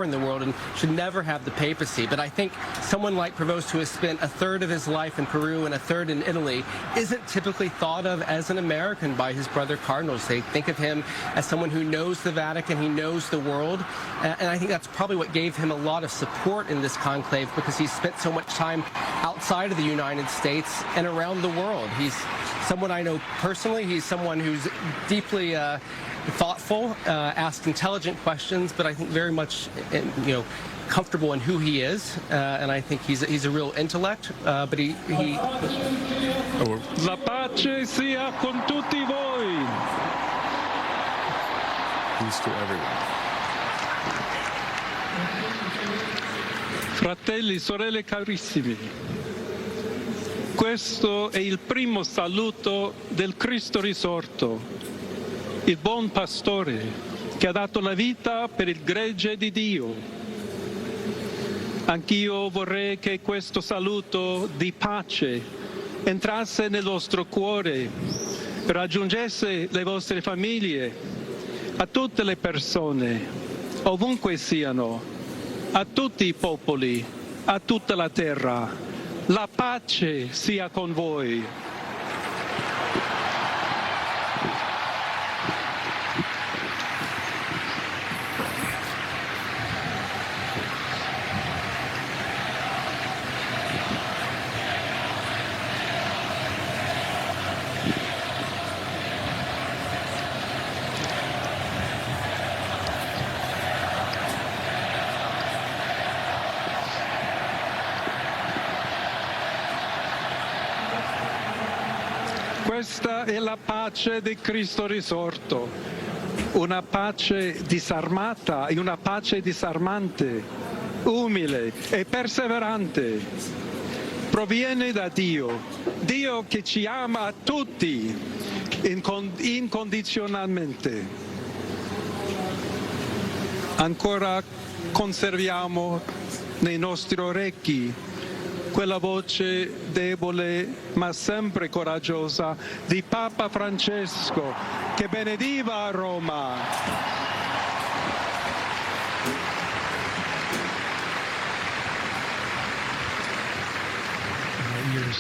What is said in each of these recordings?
in the world and should never have the papacy. But I think someone like Prevost, who has spent a third of his life in Peru and a third in Italy, isn't typically thought of as an American by his brother cardinals. They think of him as someone who knows the Vatican, he knows the world, and I think that's probably what gave him a lot of support in this conclave, because he's spent so much time outside of the United States and around the world. He's someone I know personally. He's someone who's deeply thoughtful, asked intelligent questions, but I think very much, comfortable in who he is, and I think he's a real intellect. But he. La pace sia con tutti voi. Peace to everyone. Fratelli, sorelle carissimi, questo è il primo saluto del Cristo risorto, il buon pastore che ha dato la vita per il gregge di Dio. Anch'io vorrei che questo saluto di pace entrasse nel vostro cuore, raggiungesse le vostre famiglie, a tutte le persone, ovunque siano, a tutti i popoli, a tutta la terra. La pace sia con voi. Questa è la pace di Cristo risorto, una pace disarmata e una pace disarmante, umile e perseverante. Proviene da Dio, Dio che ci ama a tutti incondizionalmente. Ancora conserviamo nei nostri orecchi quella voce debole ma sempre coraggiosa di Papa Francesco che benediva a Roma.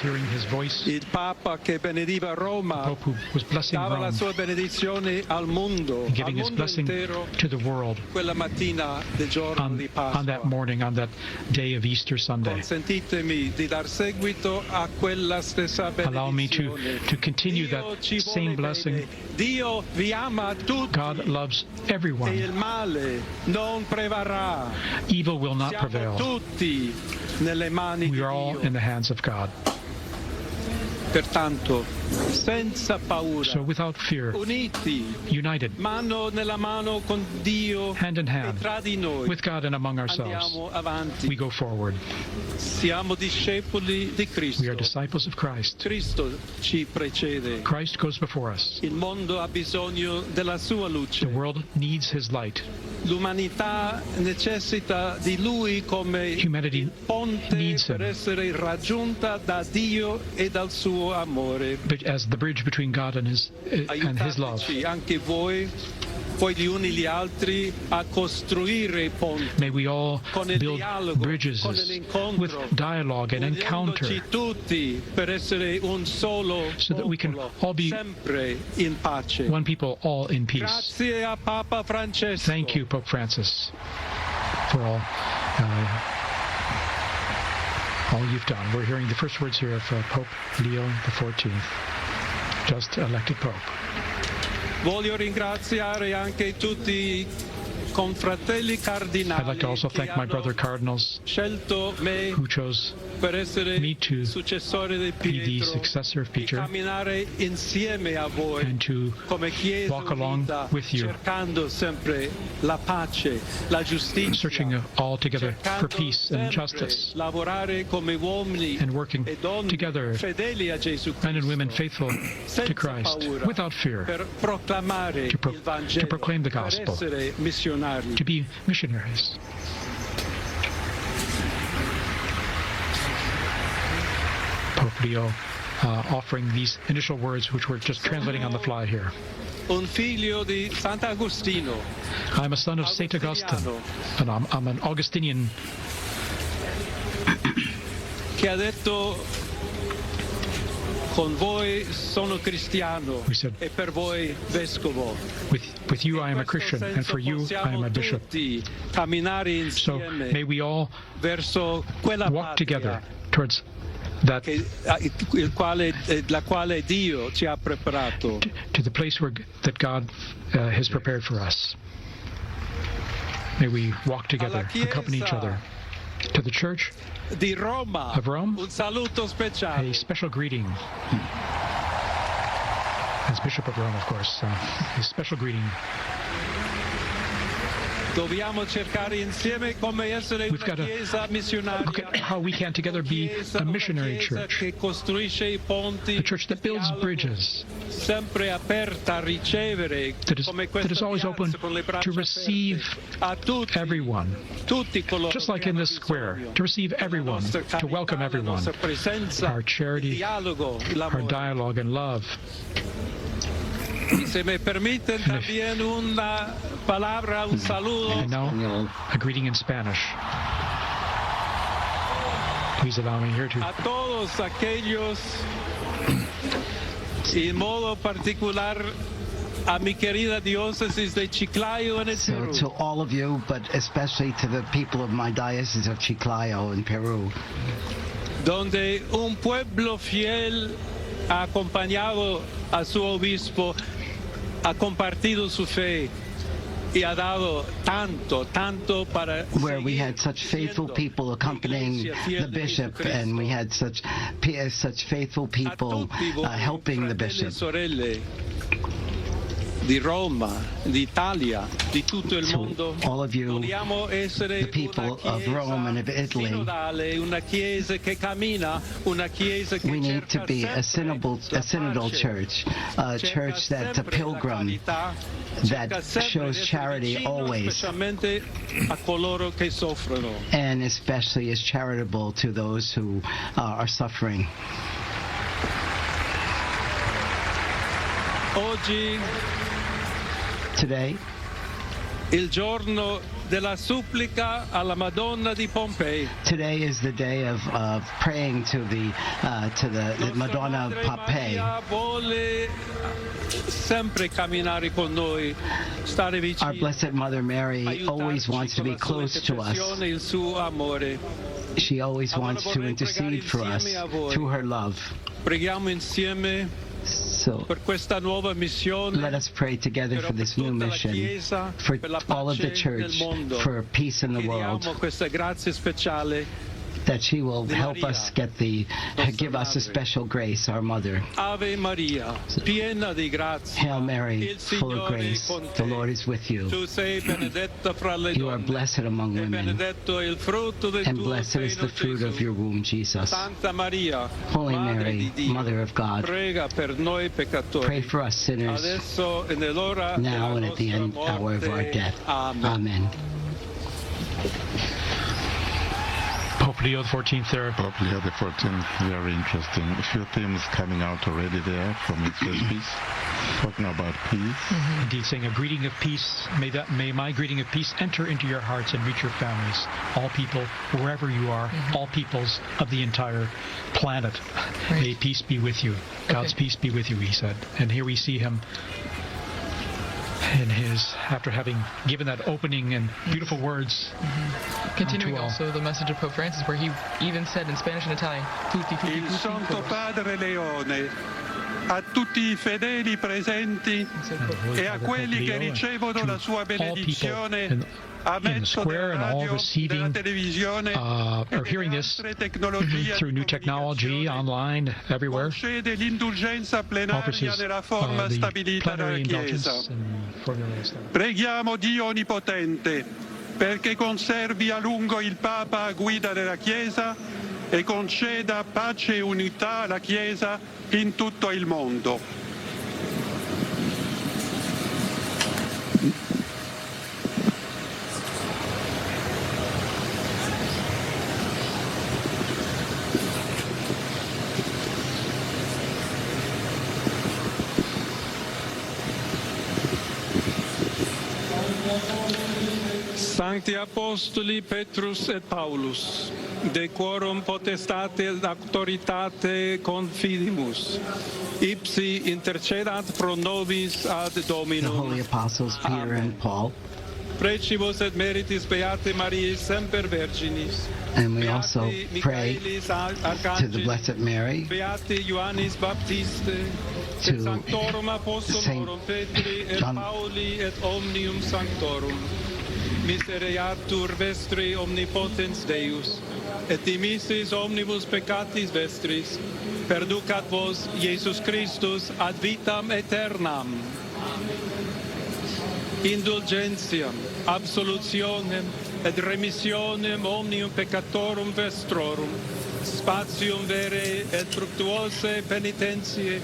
Hearing his voice. Il Papa che benediva Roma, the Pope who was blessing dava Rome, la sua benedizione al mondo, and giving al his mondo blessing intero, to the world quella mattina del giorno di Pasqua. on that morning, on that day of Easter Sunday. Consentitemi di dar seguito a quella stessa benedizione. Allow me to continue Dio that ci same vuole blessing. bene. Dio vi ama tutti. God loves E everyone. il male non prevarrà. Evil will not Siamo prevail. tutti nelle mani We di are all Dio. in the hands of God. Pertanto, senza paura, So without fear, uniti, united, mano nella mano con Dio hand in e hand, tra di noi, with God and among ourselves, andiamo avanti. we go forward. Siamo discepoli di Cristo. We are disciples of Christ. Cristo ci precede. Christ goes before us. Il mondo ha bisogno della sua luce. The world needs his light. L'umanità necessita di Lui come Humanity il ponte needs him. per essere raggiunta da Dio e dal suo amore. But as the bridge between God and his love. Aiutateci anche voi, poi gli uni gli altri, a costruire i ponti. May we all Con il build dialogo, bridges con l'incontro, with dialogue and encounter, uniamoci tutti per essere un solo so that we can popolo, all be sempre in pace. one people, all in peace. Grazie a Papa Francesco. Thank you, Pope Francis, for all you've done. We're hearing the first words here of Pope Leo XIV, just elected Pope. Voglio ringraziare anche tutti i confratelli cardinali I'd like to also thank my brother cardinals scelto me who chose per essere me to successore di be the Pietro, successor of di Peter camminare insieme a voi and to come Chiesa walk along unita, with you, cercando sempre la pace, la giustizia, searching all together for cercando peace and sempre justice, lavorare come uomini and working e donne together, fedeli a Gesù men and women Cristo, faithful to senza Christ, paura, without fear, per proclamare to il Vangelo, proclaim the per gospel, essere missionari. to be missionaries. Pope Leo offering these initial words, which we're just translating on the fly here. Un figlio di Sant'Agostino. I'm a son of Saint Augustine, and I'm an Augustinian. Che ha detto: con voi sono cristiano We said, e per voi vescovo. with you I am a Christian, and for you I am a bishop. Camminare So insieme may we all verso quella walk patria together towards that, la quale Dio ci ha preparato. to the place that God has prepared for us. May we walk together, accompany each other. To the Church Di Roma, of Rome, un saluto speciale. a special greeting. As Bishop of Rome, of course, a special greeting. Dobbiamo cercare insieme come essere We've una got to chiesa missionaria. look at how we can together be a missionary church, Che costruisce I ponti, a church that builds dialogo, bridges, sempre aperta a ricevere, that is come questa always open piazza con le braccia to receive aperte, a tutti, everyone, tutti coloro just like che in hanno this square, bisogno. to receive everyone, La nostra to welcome carità, la everyone, nostra presenza, our charity, il dialogo, our l'amore. dialogue and love. Se me permiten también una palabra, un saludo. And now, a greeting in Spanish. Please allow me here to A todos aquellos, y en modo particular a mi querida diócesis de Chiclayo en el So Perú, to all of you, but especially to the people of my diocese of Chiclayo in Peru, donde un pueblo fiel ha acompañado a su obispo, ha compartido su fe y ha dado tanto para where we seguir had such faithful siendo people accompanying iglesia fiel the de bishop, Jesucristo. and we had such faithful A people tutti voi, helping the fratelli e bishop. sorelle di Roma, d'Italia, di tutto il To mondo, all of you, vogliamo essere the people una of chiesa Rome and of Italy, sinodale, una chiesa che cammina, una chiesa che we need to cerca be a sempre synodal la pace, church, a cerca church that's a sempre pilgrim, la carità, that cerca sempre shows di essere charity vicino, always, specialmente a coloro che soffrono. and especially is charitable to those who are suffering. Oggi Today, il giorno della supplica alla Madonna di Pompei. today is the day of praying to the Madonna of Pompeii. Maria vuole sempre camminare con noi, stare vicino. Our Blessed Mother Mary always aiutarci wants to con be la sua close to us. intercessione, il suo amore. She always Allora wants to vorrei intercede for pregare us insieme a voi. through her love. Preghiamo insieme So per questa nuova missione. let us pray together per for this new tutta la mission, Chiesa, for per la all of the pace church, nel mondo. for peace in the world, Chiediamo questa grazia speciale. that she will Di help Maria, us nostra give us a madre. special grace, our mother. Ave Maria, piena di grazia. Hail Mary, Il full of Signore è grace, con the te. Lord is with you. Tu sei benedetta fra le You are donne. blessed among E women, benedetto è il frutto del and tuo blessed is seno, the fruit of Gesù. your womb, Jesus. Santa Maria, Holy Madre Mary, di Dio, Mother of God, prega per noi peccatori. pray for us sinners, Adesso e nell'ora now della and at the nostra hour of our morte. death. Amen. Amen. Pope Leo XIV there. Pope Leo XIV, very interesting. A few themes coming out already there from his speech, talking about peace. Indeed, saying a greeting of peace. May my greeting of peace enter into your hearts and reach your families. All people, wherever you are, all peoples of the entire planet. May peace be with you. God's peace be with you, he said. And here we see him after having given that opening and beautiful words. Continuing to all. also the message of Pope Francis, where he even said in Spanish and Italian, tutti, tutti, Il tutti, Santo todos. Padre Leone, a tutti i fedeli presenti e a quelli che ricevono la sua benedizione a in the mezzo square della and all radio, receiving, della televisione are e hearing delle this altre tecnologie through new di technology, comunicazione, online, everywhere. concede l'indulgenza Offers plenaria his, nella forma the stabilita plenary dalla indulgence Chiesa. and formula. Preghiamo Dio Onnipotente perché conservi a lungo il Papa a guida della Chiesa e conceda pace e unità alla Chiesa in tutto il mondo. Sancti Apostoli Petrus et Paulus, decorum potestate et auctoritate confidimus, ipsi intercedat pro nobis ad The Dominum. holy apostles Peter and Paul. Precibus et meritis Beate Mariae Semper Virginis. And we also pray to the Blessed Mary, Beate Ioannis Baptiste, to et Sanctorum Apostolorum Petri et John- Pauli et omnium Sanctorum. Misereatur vestri omnipotens Deus, et dimissis omnibus peccatis vestris, perducat vos Iesus Christus ad vitam aeternam. Indulgentiam, absolutionem et remissionem omnium peccatorum vestrorum, spatium vere et fructuose penitentiae,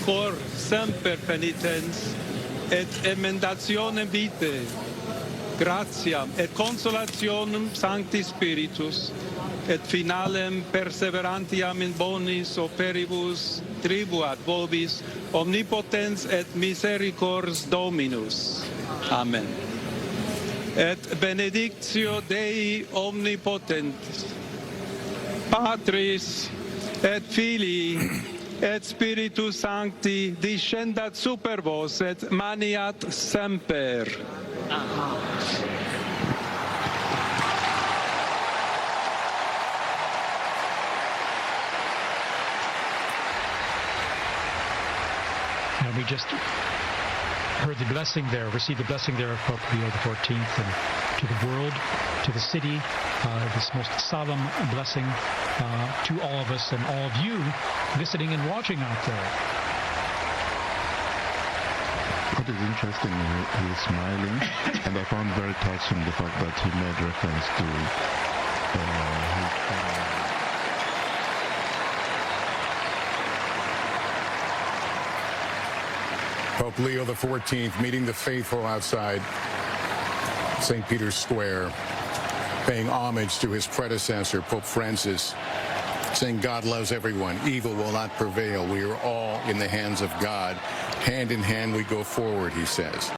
cor semper penitens, et emendationem vitae, gratiam et consolationem Sancti Spiritus, et finalem perseverantiam in bonis operibus tribuat vobis omnipotens et misericors Dominus. Amen. Et benedictio Dei omnipotentis, Patris et Filii et Spiritus Sancti descendat super vos et maniat semper. And we just heard the blessing there, received the blessing there of Pope Leo XIV, and to the world, to the city, this most solemn blessing to all of us and all of you listening and watching out there. What is interesting, he is smiling, and I found very touching the fact that he made reference to his Pope Leo XIV meeting the faithful outside St. Peter's Square, paying homage to his predecessor, Pope Francis, saying God loves everyone. Evil will not prevail. We are all in the hands of God. Hand in hand we go forward, he says.